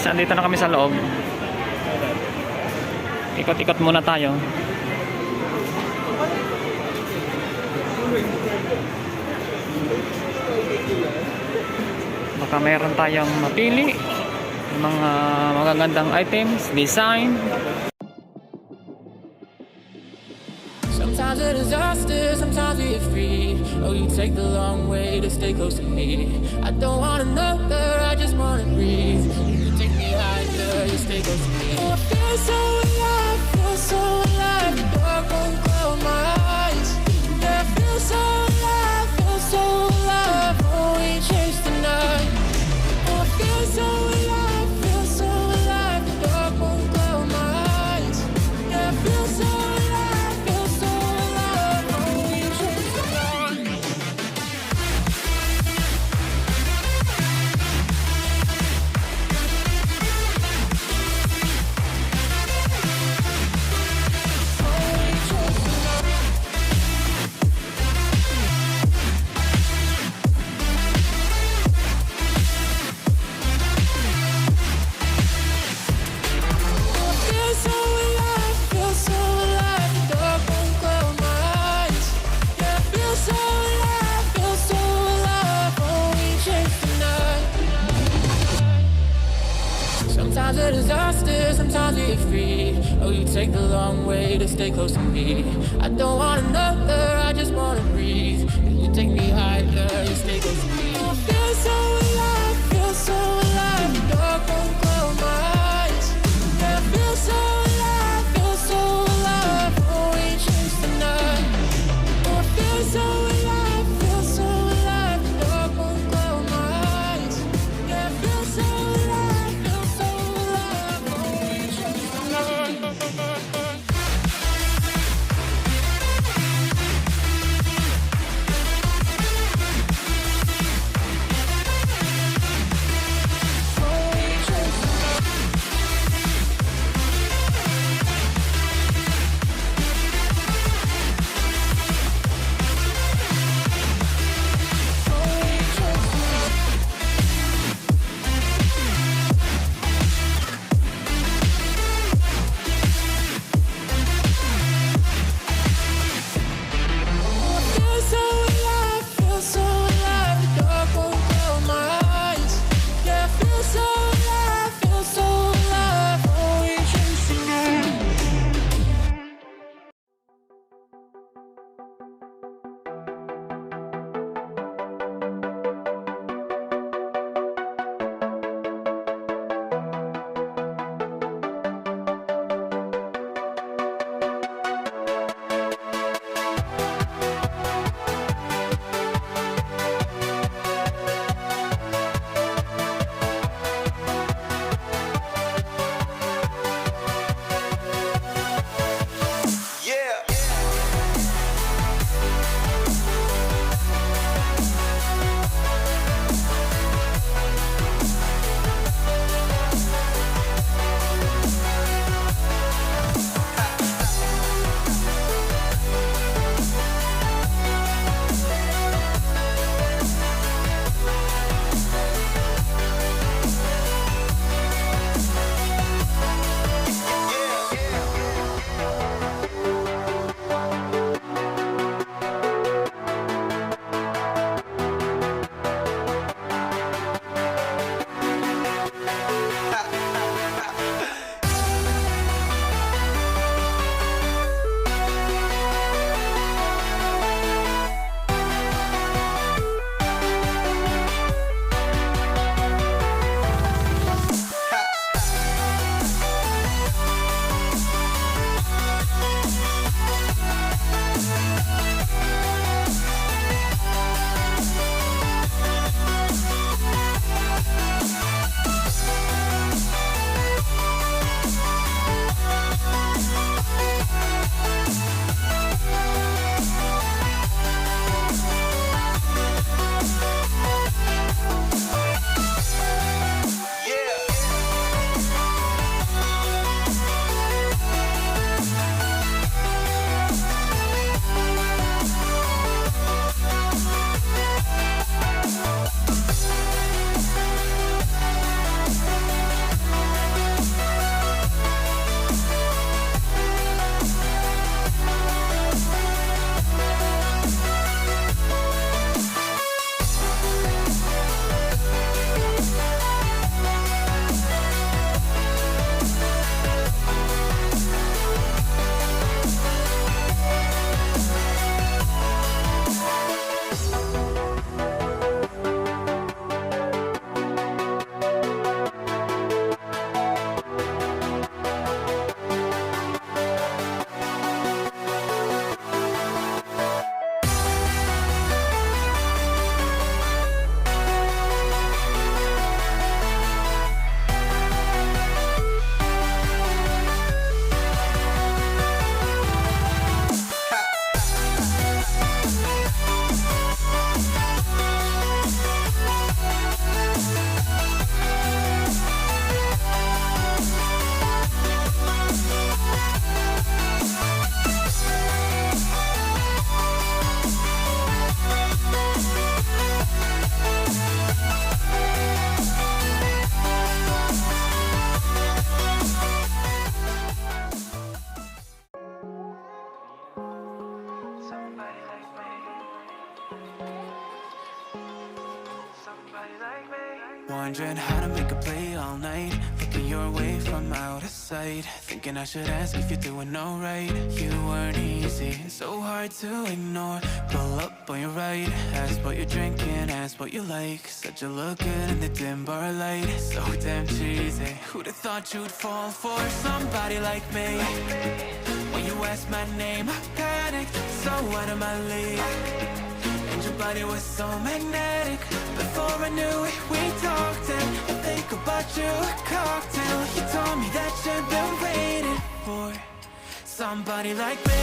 andito na kami sa loob. Ikot-ikot muna tayo. Baka mayroon tayong mapili ng mga magagandang items, design. Sometimes a disaster, sometimes we get free. Oh, you take the long way to stay close to me. I don't want another, I just wanna breathe. You take me higher, you stay close to me. Oh, I feel so alive, feel so alive. The dark won't close my eyes. Yeah, I feel so alive, feel so alive. Oh, we chase the night. Oh, I feel so alive, feel so alive. The dark won't close my eyes. Yeah, I feel so alive, feel so alive. Oh, we chase the night. Feel so alive, feel so alive. The dark won't close my eyes. Yeah, feel so alive, feel so alive. Oh, we chase the night. Sometimes a disaster, sometimes we get free. Oh, you take the long way to stay close to me. I don't want another, I just wanna breathe. You take me higher, you stay close to me. I feel so alive, feel so alive. The dark won't close my eyes. Yeah, I feel so alive, feel so alive. Oh, we chase the night. Oh, I feel so alive, feel so alive. The dark won't close my eyes. Yeah, I feel so alive, feel so alive. Oh, we chase the night. wondering how to make a play all night. Looking your way from out of sight, thinking I should ask if you're doing alright. You weren't easy, so hard to ignore. Pull up on your right, ask what you're drinking, ask what you like. Said you look good in the dim bar light, so damn cheesy. Who'd have thought you'd fall for somebody like me? When you asked my name, I panicked, so out of my league. And your body was so magnetic. Before I knew it, we talked, and I think about you a cocktail. You told me that you've been waiting for somebody like me.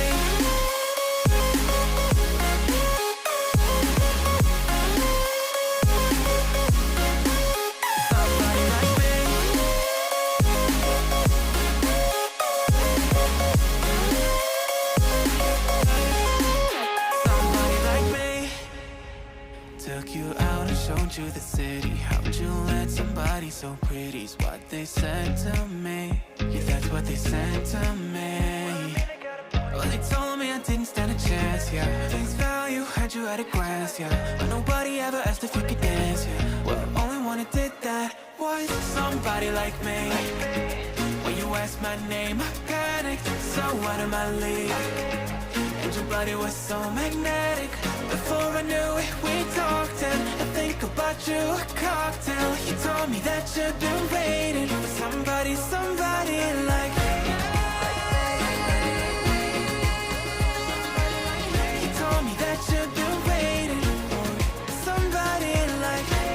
Took you out and showed you the city. How'd you let somebody so pretty's what they said to me? Yeah, that's what they said to me. Well, they told me I didn't stand a chance, yeah. Face value, had you at a glance, yeah. But nobody ever asked if you could dance, yeah. Well, the only one who did that was somebody like me. When you asked my name, I panicked, so out of my league. And your body was so magnetic. Before I knew it, we talked, and I think about you a cocktail. You told me that you've been waiting for somebody like me. You told me that you've been waiting for somebody like me.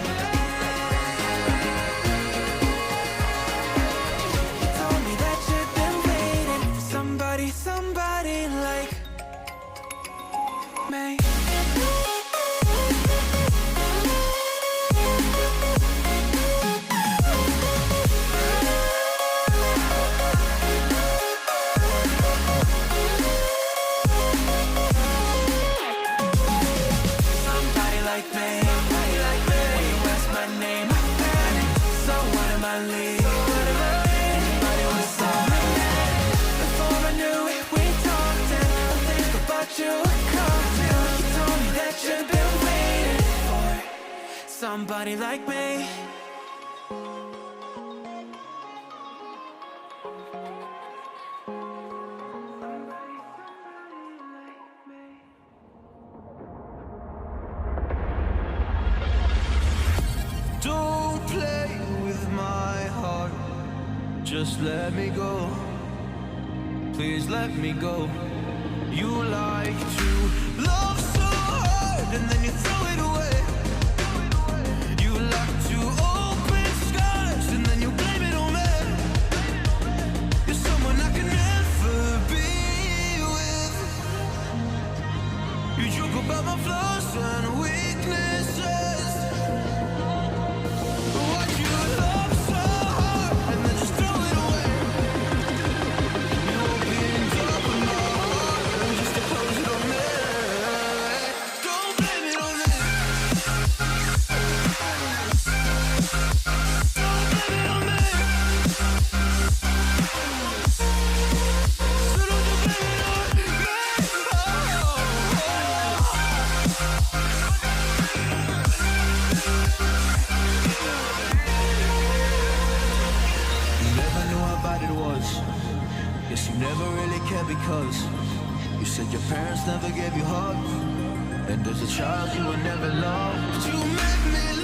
You told me that you've been waiting for somebody like me. Somebody like me. Don't play with my heart. Just let me go. Please let me go. You like to love so hard and then you throw it away. To open skies and then you blame it on me. You're someone I can never be with. You joke about my flaws and weaknesses. Why'd you love so hard and then just throw it away? You opened up my heart just to close it on me. Don't blame it on me. Guess you never really cared because you said your parents never gave you hugs, and as a child you were never loved. You made me